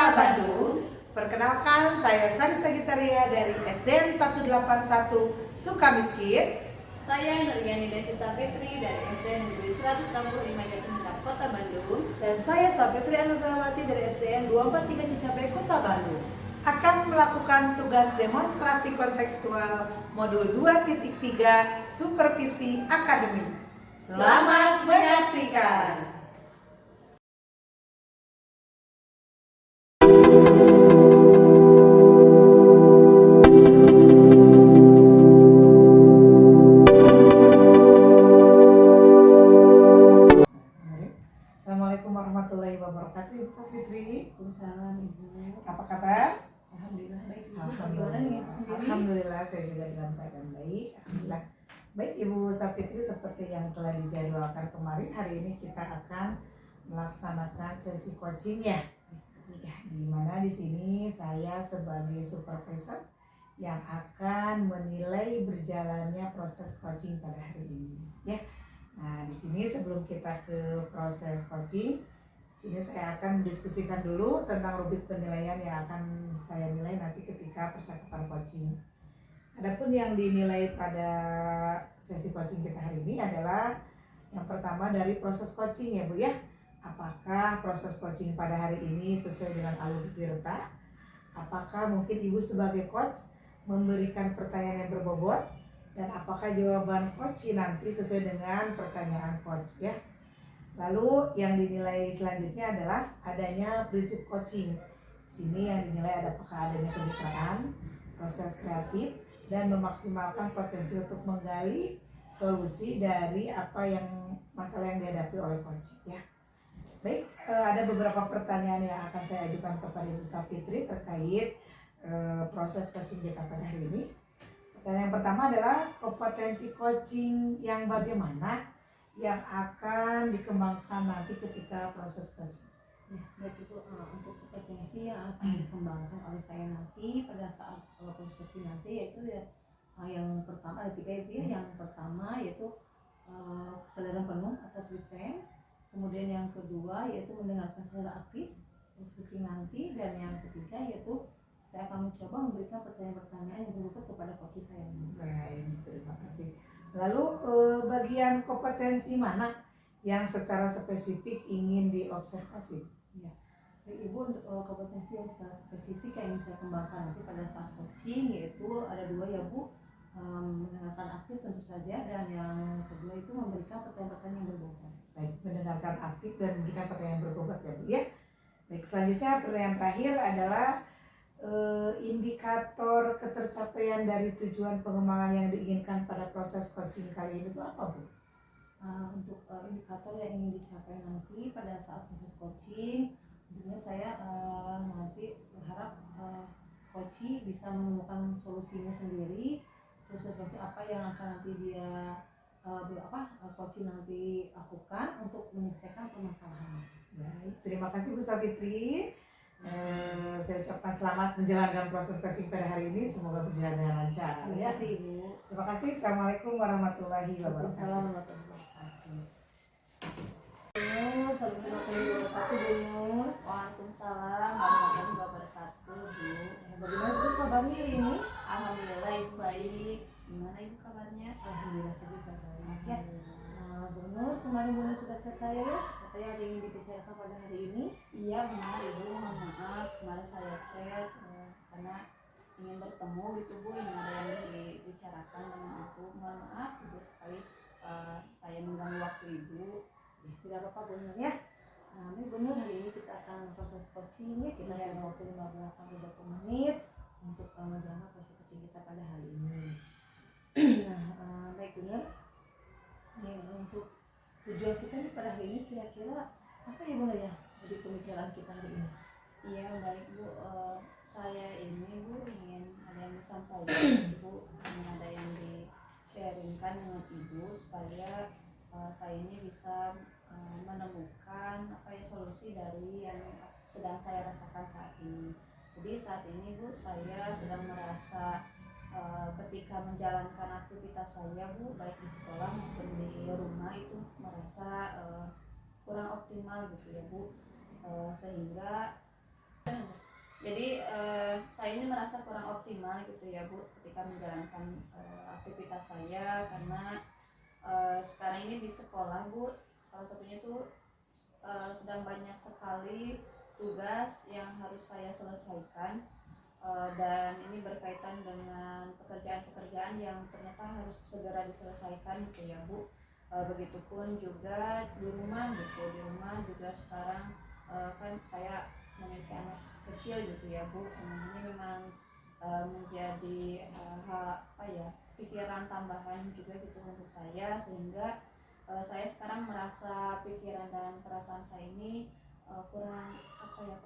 Kota Bandung. Perkenalkan, saya Sari Sagitaria dari SDN 181 Sukamiskin. Saya Nuriani Desi Sapitri dari SDN Negeri 165 Jatinegara Kota Bandung. Dan saya Sapitri Anugrawati dari SDN 243 Cicapai Kota Bandung. Akan melakukan tugas demonstrasi kontekstual modul 2.3 Supervisi Akademik. Selamat menyaksikan. Assalamualaikum warahmatullahi wabarakatuh. Ibu Sapitri. Waalaikumsalam Ibu. Apa kabar? Alhamdulillah baik Ibu. Alhamdulillah. Gimana nih Ibu sendiri? Alhamdulillah saya juga dalam keadaan baik. Alhamdulillah. Baik Ibu Sapitri, seperti yang telah dijadwalkan kemarin, hari ini kita akan melaksanakan sesi coaching ya. Di mana di sini saya sebagai supervisor yang akan menilai berjalannya proses coaching pada hari ini ya. Nah, di sini sebelum kita ke proses coaching, sini saya akan mendiskusikan dulu tentang rubrik penilaian yang akan saya nilai nanti ketika percakapan coaching. Adapun yang dinilai pada sesi coaching kita hari ini adalah yang pertama dari proses coaching ya Bu ya. Apakah proses coaching pada hari ini sesuai dengan alur tirta? Apakah mungkin Ibu sebagai coach memberikan pertanyaan yang berbobot? Dan apakah jawaban coach nanti sesuai dengan pertanyaan coach ya? Lalu yang dinilai selanjutnya adalah adanya prinsip coaching. Sini yang dinilai apakah adanya kemitraan, proses kreatif, dan memaksimalkan potensi untuk menggali solusi dari apa yang masalah yang dihadapi oleh coach ya. Baik, ada beberapa pertanyaan yang akan saya ajukan kepada Ibu Sapitri terkait proses coaching kita pada hari ini. Pertanyaan yang pertama adalah kompetensi coaching yang bagaimana yang akan dikembangkan nanti ketika proses coaching. Ya, baik Ibu, untuk kompetensi yang akan dikembangkan oleh saya nanti pada saat proses coaching nanti yaitu ya yang pertama ada 3 Ibu ya. Yang pertama yaitu kesadaran penuh atau presence. Kemudian yang kedua yaitu mendengarkan secara aktif proses coaching nanti, dan yang ketiga yaitu saya akan mencoba memberikan pertanyaan-pertanyaan yang berupa kepada coach saya. Baik, terima kasih. Lalu bagian kompetensi mana yang secara spesifik ingin diobservasi? Ya, Ibu, untuk kompetensi yang secara spesifik yang ingin saya kembangkan nanti pada saat coaching yaitu ada 2 ya Bu, mendengarkan aktif tentu saja, dan yang kedua itu memberikan pertanyaan-pertanyaan yang berbobot. Baik, mendengarkan aktif dan memberikan pertanyaan yang berbobot ya Bu ya. Baik, selanjutnya pertanyaan terakhir adalah indikator ketercapaian dari tujuan pengembangan yang diinginkan pada proses coaching kali ini itu apa Bu? Untuk indikator yang ingin dicapai nanti pada saat proses coaching, tentunya saya nanti berharap coach bisa menemukan solusinya sendiri, solusi apa yang akan nanti dia coach nanti lakukan untuk menyelesaikan permasalahan. Baik, terima kasih Bu Sapitri. Saya ucapkan selamat menjalankan proses coaching pada hari ini, semoga berjalan dengan lancar. Terima kasih Ibu. Terima kasih. Assalamualaikum warahmatullahi wabarakatuh. Assalamualaikum warahmatullahi wabarakatuh. Assalamualaikum. Waalaikumsalam warahmatullahi wabarakatuh, Bu. Bagaimana Bu kabarnya hari ini? Alhamdulillah Ibu baik. Gimana Ibu kabarnya? Alhamdulillah saya juga baik ya. Bu Nur, kemarin Bu Nur sudah chat saya ya, katanya ada yang ingin dibicarakan pada hari ini. Iya benar Ibu, mohon maaf kemarin saya chat karena ingin bertemu gitu Bu, ingin ada yang dibicarakan dengan Ibu. Mohon maaf Ibu sekali saya mengganggu waktu Ibu. Ya, tidak apa-apa Bu Nur ya. Ini Bu Nur, hari ini kita akan proses coaching ya. Kita punya waktu 15 sampai 20 menit untuk menjalankan proses coaching kita pada hari ini. Nah, baik Bu Nur. Untuk tujuan kita nih pada hari ini kira-kira apa ya Bu Nur ya dari pembicaraan kita hari ini? Iya baik Bu, saya ini Bu ingin ada yang disampaikan Bu, ingin ada yang di-sharingkan dengan Ibu supaya saya ini bisa menemukan solusi dari yang sedang saya rasakan saat ini. Jadi saat ini Bu, saya sedang merasa ketika menjalankan aktivitas saya Bu, baik di sekolah maupun di rumah itu merasa kurang optimal gitu ya Bu, sehingga Jadi saya ini merasa kurang optimal gitu ya Bu ketika menjalankan aktivitas saya karena sekarang ini di sekolah Bu, salah satunya tuh sedang banyak sekali tugas yang harus saya selesaikan, dan ini berkaitan dengan pekerjaan-pekerjaan yang ternyata harus segera diselesaikan gitu ya Bu. Begitupun juga di rumah gitu, di rumah juga sekarang kan saya memiliki anak kecil gitu ya Bu. Ini memang menjadi apa ya, pikiran tambahan juga gitu untuk saya, sehingga saya sekarang merasa pikiran dan perasaan saya ini kurang apa ya,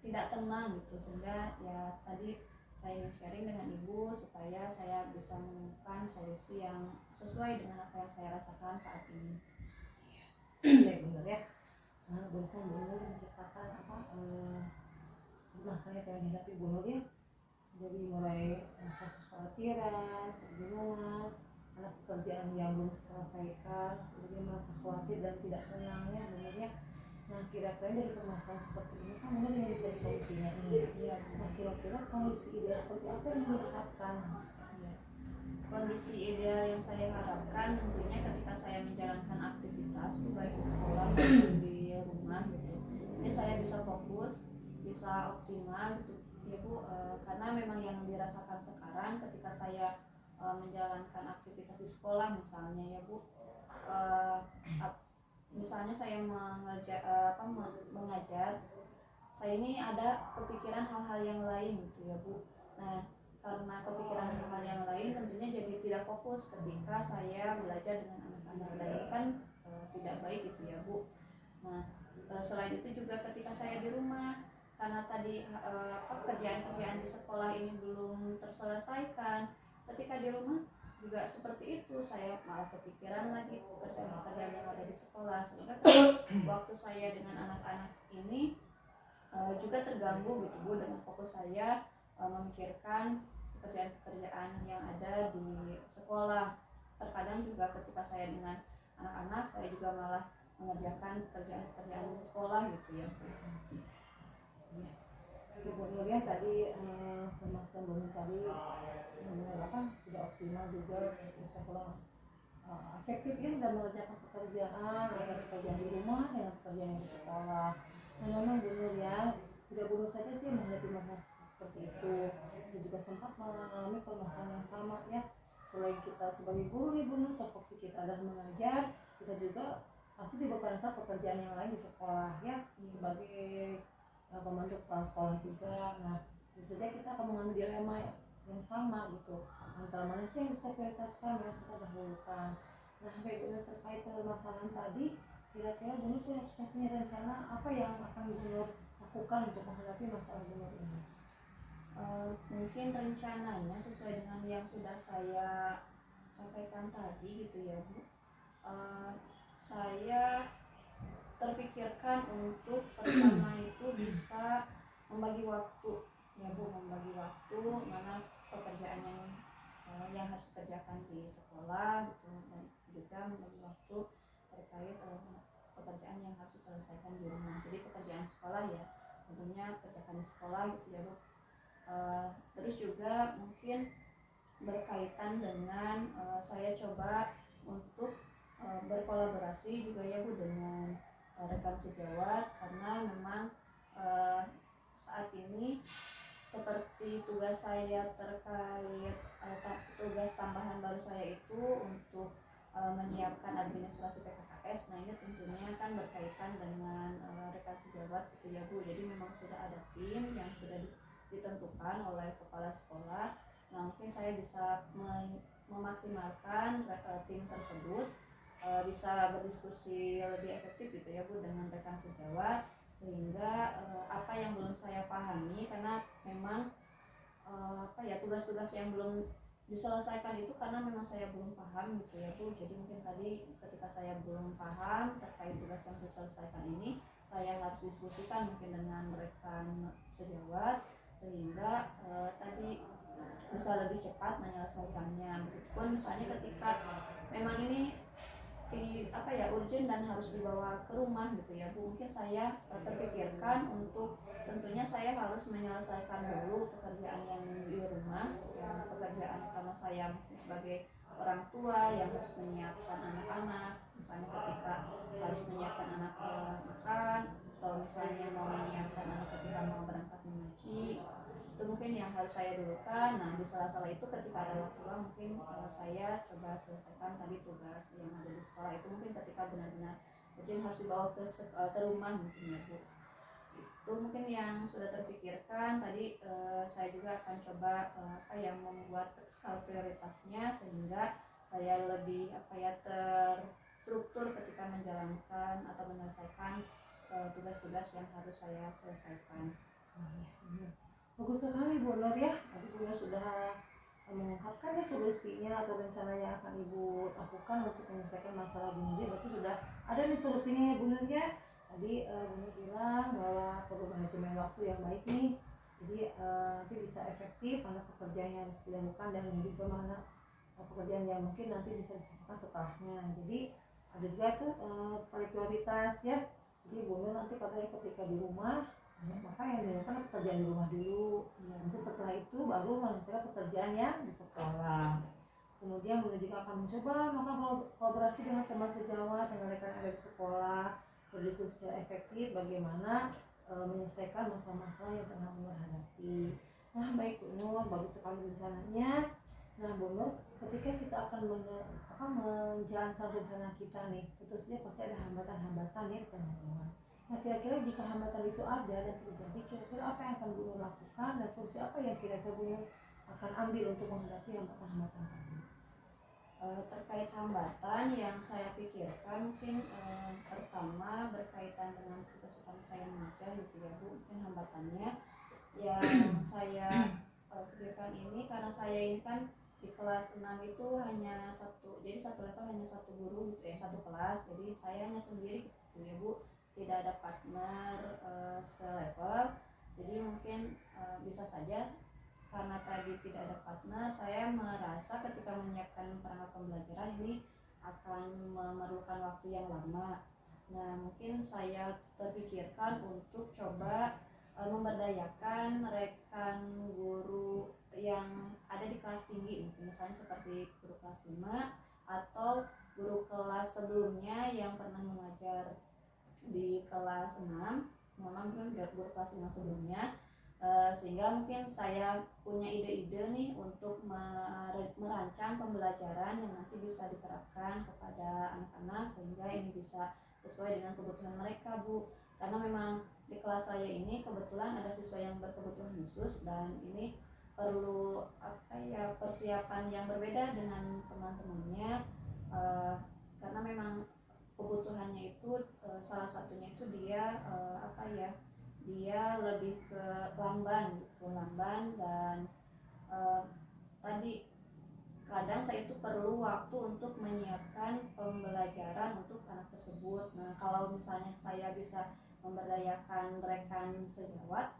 tidak tenang gitu, sehingga ya tadi saya ingin sharing dengan ibu supaya saya bisa menemukan solusi yang sesuai dengan apa yang saya rasakan saat ini. Ya benar ya. Barusan Bu Nur menceritakan apa masalah yang dihadapi Bu Nur ya. Jadi mulai rasa kekhawatiran, kebingungan, anak pekerjaan yang belum diselesaikan, kemudian merasa khawatir dan tidak tenangnya sebenarnya. Nah kira-kira dari permasalahan seperti ini kan benar yang dicari solusinya ini. Iya. Nah kira-kira kondisi ideal seperti apa yang diharapkan? Iya. Kondisi ideal yang saya harapkan tentunya ketika saya menjalankan aktivitas baik di sekolah maupun di rumah gitu, ini saya bisa fokus, bisa optimal gitu ya Bu, karena memang yang dirasakan sekarang ketika saya menjalankan aktivitas di sekolah misalnya ya Bu, misalnya saya mengajar, saya ini ada kepikiran hal-hal yang lain gitu ya Bu. Nah karena kepikiran hal-hal yang lain tentunya jadi tidak fokus ketika saya belajar dengan anak-anak, dan ini kan tidak baik gitu ya Bu. Nah selain itu juga ketika saya di rumah, karena tadi pekerjaan-pekerjaan di sekolah ini belum terselesaikan, ketika di rumah juga seperti itu, saya malah kepikiran lagi pekerjaan-pekerjaan yang ada di sekolah, sehingga waktu saya dengan anak-anak ini juga terganggu gitu Bu, dengan fokus saya memikirkan pekerjaan-pekerjaan yang ada di sekolah. Terkadang juga ketika saya dengan anak-anak, saya juga malah mengerjakan pekerjaan-pekerjaan sekolah gitu ya. Kemudian tadi permasalahan belum tadi apa tidak optimal juga bisa kurang efektif ya dalam mengerjakan pekerjaan di rumah dengan pekerjaan yang di sekolah. Nah memang benar ya, tidak boleh saja sih menghadapi masalah seperti itu. Saya juga sempat mengalami permasalahan yang sama ya. Selain kita sebagai guru nih Bu Nur, fokus kita adalah mengajar, kita juga pasti dibebankan pekerjaan yang lain di sekolah ya, sebagai pembantu kepala sekolah juga. Nah tentu saja kita akan mengalami dilema yang sama gitu, antara mana sih yang kita prioritaskan, mana kita dahulukan. Nah sampai benar terkait permasalahan tadi, kira-kira Bu Nur punya rencana apa yang akan Bu Nur lakukan untuk menghadapi masalah Bu Nur ini? Mungkin rencananya sesuai dengan yang sudah saya sampaikan tadi gitu ya Bu. Saya terpikirkan untuk pertama itu bisa membagi waktu ya Bu, membagi waktu mana pekerjaan yang harus dikerjakan di sekolah gitu, dan juga membagi waktu terkait pekerjaan yang harus diselesaikan di rumah. Jadi pekerjaan sekolah ya tentunya kerjakan di sekolah gitu ya Bu. Terus juga mungkin berkaitan dengan saya coba untuk berkolaborasi juga ya Bu dengan rekan sejawat, karena memang saat ini seperti tugas saya terkait tugas tambahan baru saya itu untuk menyiapkan administrasi PKKS. Nah ini tentunya kan berkaitan dengan rekan sejawat gitu ya Bu. Jadi memang sudah ada tim yang sudah ditentukan oleh kepala sekolah. Nah mungkin saya bisa memaksimalkan tim tersebut, bisa berdiskusi lebih efektif gitu ya Bu dengan rekan sejawat, sehingga apa yang belum saya pahami, karena memang tugas-tugas yang belum diselesaikan itu karena memang saya belum paham gitu ya Bu. Jadi mungkin tadi ketika saya belum paham terkait tugas yang diselesaikan ini, saya harus diskusikan mungkin dengan rekan sejawat, sehingga tadi bisa lebih cepat menyelesaikannya. Begitupun misalnya ketika memang ini urgent dan harus dibawa ke rumah gitu ya Bu, mungkin saya terpikirkan untuk tentunya saya harus menyelesaikan dulu pekerjaan yang di rumah, yang pekerjaan utama saya sebagai orang tua yang harus menyiapkan anak-anak, misalnya ketika harus menyiapkan anak makan, atau misalnya mau menyiapkan anak ketika mau berangkat mengaji, itu mungkin yang harus saya dulukan. Nah, di sela-sela itu ketika ada waktu luang mungkin saya coba selesaikan tadi tugas yang ada di sekolah itu, mungkin ketika benar-benar mungkin harus dibawa ke rumah mungkin ya Bu. Itu mungkin yang sudah terpikirkan tadi. Saya juga akan coba membuat skala prioritasnya sehingga saya lebih terstruktur ketika menjalankan atau menyelesaikan tugas-tugas yang harus saya selesaikan. Bagus sekali Bu Nur ya. Tadi Bu Nur sudah mengungkapkan ya solusinya atau rencana yang akan Ibu lakukan untuk menyelesaikan masalah Bu Nur. Berarti sudah ada nih solusinya ya Bu Nur ya. Tadi Bu Nur bilang bahwa perlu manajemen waktu yang baik nih. Jadi nanti bisa efektif mana pekerjaan yang harus dilakukan dan juga mana pekerjaan yang mungkin nanti bisa diselesaikan setelahnya. Jadi ada juga tuh skala prioritas ya. Jadi Bu Nur nanti katanya ketika di rumah, maka yang dilakukan pekerjaan di rumah dulu. Nanti setelah itu baru menyelesaikan pekerjaan yang di sekolah. Kemudian Bu Nur juga akan mencoba maka kolaborasi dengan teman sejawat, dengan rekan yang ada di sekolah, berdiskusi secara efektif bagaimana menyelesaikan masalah-masalah yang tengah Bu Nur hadapi. Nah baik Bu Nur, bagus sekali rencananya. Nah Bu Nur, ketika kita akan menjalankan rencana kita nih, tentu saja pasti ada hambatan-hambatan ya di tengah jalan. Nah kira-kira jika hambatan itu ada dan terjadi, kira-kira apa yang akan Bu Nur lakukan dan solusi apa yang kira-kira Bu Nur akan ambil untuk menghadapi hambatan-hambatan tadi? Terkait hambatan yang saya pikirkan mungkin pertama berkaitan dengan tugas utama saya mengajar gitu ya Bu. Mungkin hambatannya yang saya pikirkan ini karena saya ini kan di kelas 6 itu hanya satu, jadi satu level hanya satu guru gitu ya, satu kelas, jadi saya hanya sendiri gitu ya Bu, tidak ada partner selevel. Jadi mungkin bisa saja karena tadi tidak ada partner, saya merasa ketika menyiapkan perangkat pembelajaran ini akan memerlukan waktu yang lama. Nah mungkin saya terpikirkan untuk coba memberdayakan rekan guru yang ada di kelas tinggi, misalnya seperti guru kelas 5 atau guru kelas sebelumnya yang pernah mengajar di kelas 6, mungkin guru kelas 5 sebelumnya, sehingga mungkin saya punya ide-ide nih untuk merancang pembelajaran yang nanti bisa diterapkan kepada anak-anak sehingga ini bisa sesuai dengan kebutuhan mereka Bu. Karena memang di kelas saya ini kebetulan ada siswa yang berkebutuhan khusus dan ini perlu persiapan yang berbeda dengan teman-temannya, karena memang kebutuhannya itu salah satunya itu dia dia lebih ke lamban gitu, lamban dan tadi kadang saya itu perlu waktu untuk menyiapkan pembelajaran untuk anak tersebut. Nah kalau misalnya saya bisa memberdayakan rekan sejawat,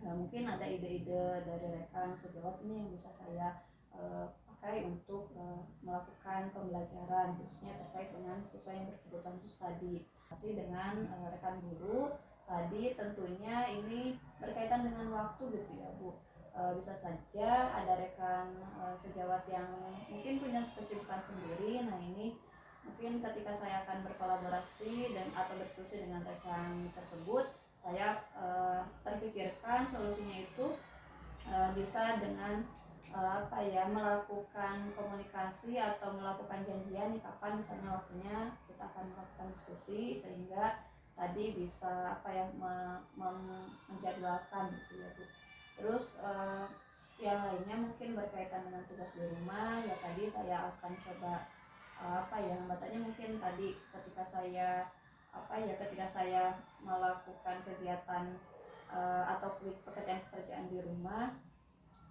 mungkin ada ide-ide dari rekan sejawat ini yang bisa saya pakai untuk melakukan pembelajaran khususnya terkait dengan siswa yang berkebutuhan khusus tadi. Masih dengan rekan guru tadi tentunya ini berkaitan dengan waktu gitu ya Bu. Bisa saja ada rekan sejawat yang mungkin punya kesibukan sendiri. Nah ini mungkin ketika saya akan berkolaborasi dan atau berdiskusi dengan rekan tersebut, saya terpikirkan solusinya itu bisa dengan melakukan komunikasi atau melakukan janjian nih kapan misalnya waktunya kita akan melakukan diskusi sehingga tadi bisa menjadwalkan gitu ya Bu. Terus yang lainnya mungkin berkaitan dengan tugas di rumah ya, tadi saya akan coba hambatannya mungkin tadi ketika saya melakukan kegiatan atau pekerjaan di rumah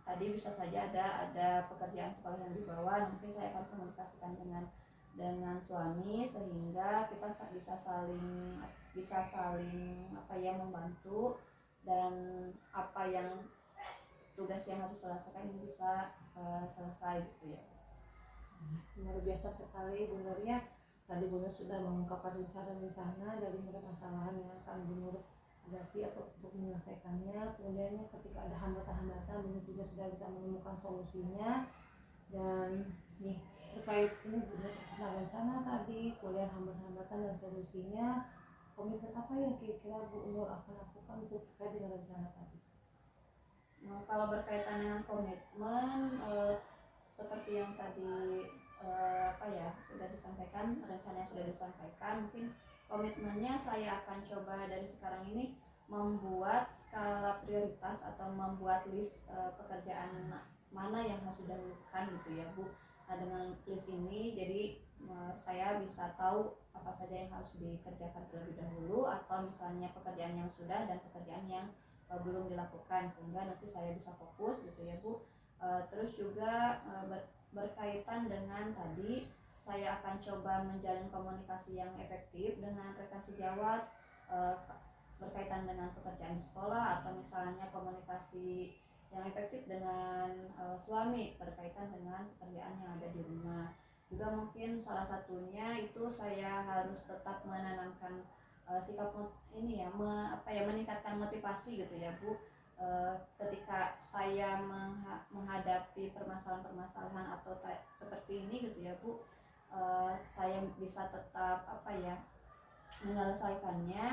tadi bisa saja ada pekerjaan sekolah yang dibawa, mungkin saya akan komunikasikan dengan suami sehingga kita bisa saling membantu dan apa yang tugas yang harus selesaikan ini bisa selesai gitu ya. Luar biasa sekali Bu Nur ya. Tadi Bu Nur sudah mengungkapkan rencana dari permasalahan yang akan Bu Nur hadapi atau untuk menyelesaikannya. Kemudian ketika ada hambatan-hambatan, Bunda juga sudah bisa menemukan solusinya. Dan nih terkait ini Bunda tentang rencana tadi, kemudian hambatan-hambatan dan solusinya, komitmen apa yang kira-kira Bu Nur akan lakukan untuk terkait dengan rencana tadi? Nah, kalau berkaitan dengan komitmen, seperti yang tadi sudah disampaikan, rencananya sudah disampaikan, mungkin komitmennya saya akan coba dari sekarang ini membuat skala prioritas atau membuat list pekerjaan mana yang harus didahulukan gitu ya Bu. Nah, dengan list ini jadi saya bisa tahu apa saja yang harus dikerjakan terlebih dahulu, atau misalnya pekerjaan yang sudah dan pekerjaan yang belum dilakukan, sehingga nanti saya bisa fokus gitu ya Bu. Terus juga berkaitan dengan tadi, saya akan coba menjalin komunikasi yang efektif dengan rekan sejawat berkaitan dengan pekerjaan di sekolah, atau misalnya komunikasi yang efektif dengan suami berkaitan dengan pekerjaan yang ada di rumah. Juga mungkin salah satunya itu saya harus tetap menanamkan sikap meningkatkan motivasi gitu ya Bu. Ketika saya menghadapi permasalahan-permasalahan atau seperti ini gitu ya Bu, saya bisa tetap menyelesaikannya,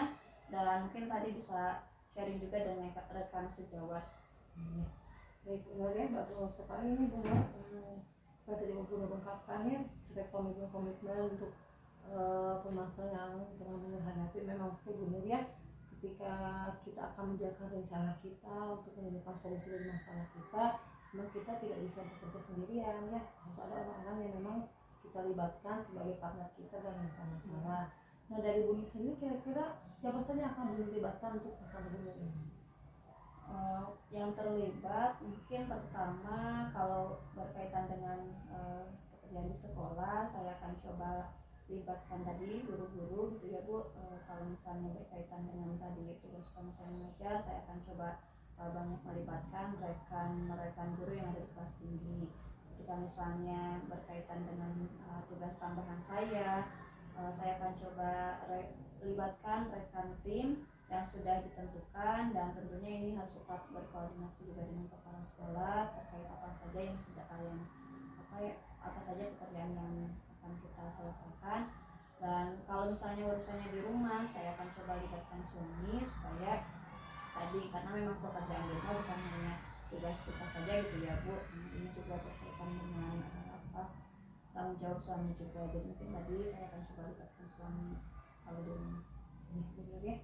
dan mungkin tadi bisa sharing juga dengan rekan sejawat. Baik, benar ya Mbak Bro. Sekali ini Bunda, kita tadi Bunda ungkapkannya terkait komitmen untuk permasalahan yang tengah Bunda hadapi. Memang betul Bunda ya, ketika kita akan menjalankan rencana kita untuk menemukan solusi dari masalah kita, memang kita tidak bisa bekerja sendirian ya, harus ada orang-orang yang memang kita libatkan sebagai partner kita dalam masalah. Nah, dari Bunda sendiri kira-kira siapa saja yang akan Bunda libatkan untuk masalah Bunda ini? Yang terlibat mungkin pertama, kalau berkaitan dengan pekerjaan di sekolah, saya akan coba libatkan tadi guru-guru gitu ya Bu. Kalau misalnya berkaitan dengan tadi tugas pemesanan mengajar, saya akan coba banyak melibatkan rekan guru yang ada di kelas tinggi. Ketika misalnya berkaitan dengan tugas tambahan saya akan coba libatkan rekan tim yang sudah ditentukan, dan tentunya ini harus tetap berkoordinasi juga dengan kepala sekolah terkait apa saja yang apa saja pekerjaan yang akan kita selesaikan. Dan kalau misalnya urusannya di rumah, saya akan coba libatkan suami supaya tadi, karena memang pekerjaan di rumah bukan hanya tugas kita saja gitu ya Bu, ini juga berkaitan dengan tanggung jawab suami juga. Jadi mungkin tadi saya akan coba libatkan suami kalau di rumah. Benar ya.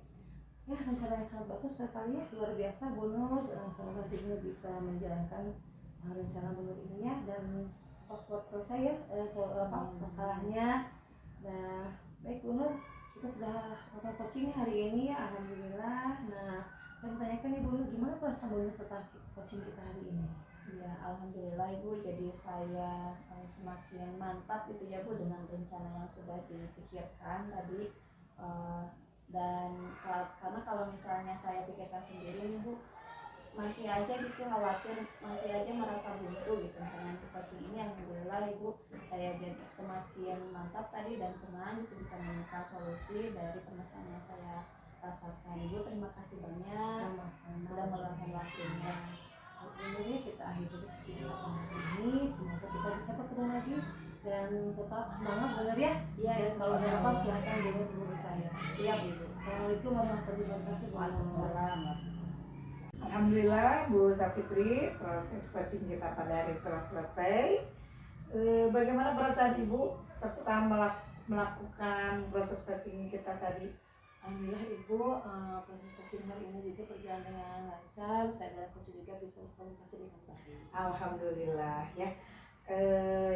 Ya, rencana yang sangat bagus sekali ya, luar biasa Bu Nur. Semoga Bunda bisa menjalankan rencana Bu Nur ini ya, dan cepat selesai ya masalahnya. Nah, baik Bu Nur, kita sudah melakukan coaching hari ini ya, alhamdulillah. Nah, saya bertanyakan nih Bu Nur, gimana perasaan Bu Nur setelah coaching kita hari ini? Ya, alhamdulillah Ibu, jadi saya semakin mantap gitu ya Bu dengan rencana yang sudah dipikirkan tadi. Dan karena kalau misalnya saya pikirkan sendiri nih Bu, masih aja gitu khawatir, masih aja merasa buntu gitu. Dengan coaching ini alhamdulillah Ibu, saya jadi semakin mantap tadi dan senang gitu bisa menemukan solusi dari permasalahan yang saya rasakan. Ibu, terima kasih banyak. Sama-sama. Sudah meluangkan waktunya. Ini kita akhiri coaching hari ini. Semoga kita bisa bertemu lagi dan tetap semangat benar ya. Iya, dan kalau ada apa silakan hubungi saya. Siap Ibu. Assalamualaikum warahmatullahi wabarakatuh. Waalaikumsalam. Alhamdulillah Bu Safitri, proses coaching kita pada hari telah selesai. Bagaimana perasaan Ibu setelah melakukan proses coaching kita tadi? Alhamdulillah Ibu, proses coaching hari ini juga berjalan dengan lancar. Saya dan coach juga bisa berkomunikasi dengan baik. Alhamdulillah ya.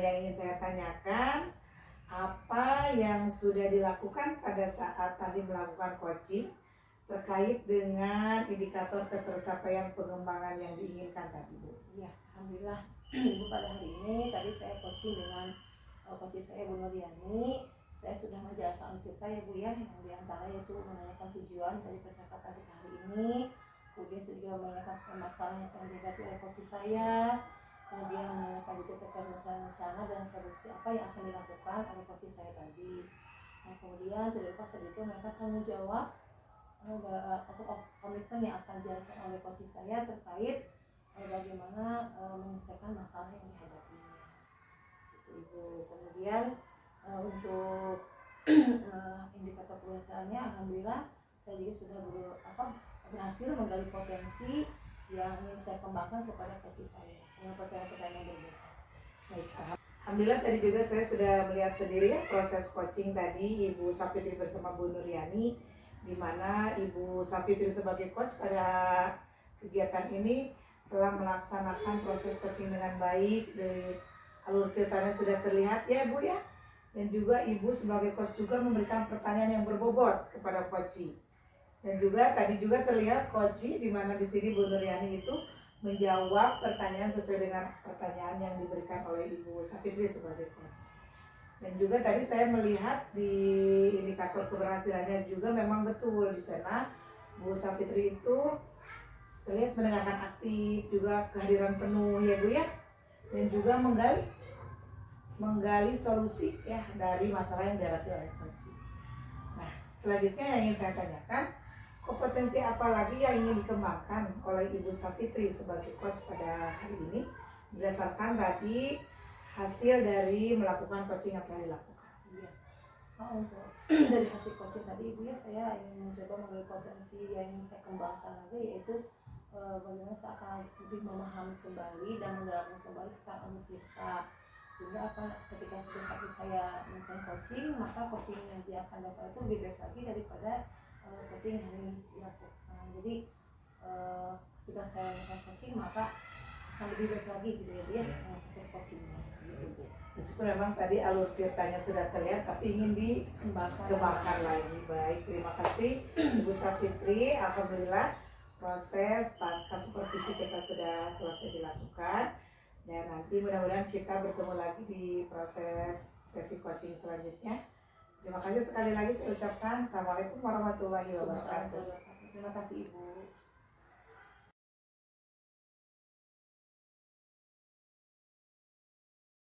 Yang ingin saya tanyakan, apa yang sudah dilakukan pada saat tadi melakukan coaching terkait dengan indikator ketercapaian pengembangan yang diinginkan tadi Bu? Ya, alhamdulillah Ibu, pada hari ini tadi saya coaching dengan coach saya Bu Nuriani. Saya sudah menjalankan kita ya Bu ya, yang diantara yaitu menanyakan tujuan dari percakapan kita hari ini. Kemudian saya juga menanyakan masalah yang telah dihadapi oleh coach saya. Kemudian menanyakan juga terkait rencana dan solusi apa yang akan dilakukan oleh coach saya tadi. Nah, kemudian tidak lupa saya juga menanyakan tanggung jawab komitmen yang akan dilakukan oleh coach saya terkait bagaimana menyelesaikan masalah yang dihadapinya. Itu Ibu. Kemudian untuk indikator keberhasilannya, alhamdulillah saya juga sudah berhasil menggali potensi yang ingin saya kembangkan kepada coach saya dengan pertanyaan-pertanyaan yang berbeda. Baik, alhamdulillah tadi juga saya sudah melihat sendiri ya proses coaching tadi Ibu Safitri bersama Bu Nuryani, di mana Ibu Safitri sebagai coach pada kegiatan ini telah melaksanakan proses coaching dengan baik, dari alur ceritanya sudah terlihat ya Bu ya. Dan juga Ibu sebagai coach juga memberikan pertanyaan yang berbobot kepada coach. Dan juga tadi juga terlihat coach di mana di sini Bu Nuryani itu menjawab pertanyaan sesuai dengan pertanyaan yang diberikan oleh Ibu Safitri sebagai coach. Dan juga tadi saya melihat di indikator keberhasilannya juga memang betul di sana Bu Safitri itu terlihat mendengarkan aktif, juga kehadiran penuh ya Bu ya, dan juga menggali solusi ya dari masalah yang dihadapi oleh coach. Nah, selanjutnya yang ingin saya tanyakan, kompetensi apa lagi yang ingin dikembangkan oleh Ibu Safitri sebagai coach pada hari ini berdasarkan tadi hasil dari melakukan coaching yang telah dilakukan? Iya. Untuk dari hasil coaching tadi Ibu ya, saya ingin mencoba menggali potensi yang ingin saya kembangkan lagi, yaitu bagaimana saya akan lebih memahami kembali dan mendalami kembali tentang ilmu kita, sehingga ketika sudah satu saya melakukan coaching, maka coaching yang dia akan dapat itu lebih baik lagi daripada coaching yang ini dilakukan. Jadi ketika saya melakukan coaching, maka akan lebih baik lagi gitu ya proses coachingnya gitu. Meskipun memang tadi alur ceritanya sudah terlihat, tapi ingin dikembangkan lagi. Baik, terima kasih Ibu Safitri. Alhamdulillah proses pasca supervisi kita sudah selesai dilakukan, dan nanti mudah-mudahan kita bertemu lagi di proses sesi coaching selanjutnya. Terima kasih sekali lagi saya ucapkan. Assalamualaikum warahmatullahi wabarakatuh. Terima kasih Ibu.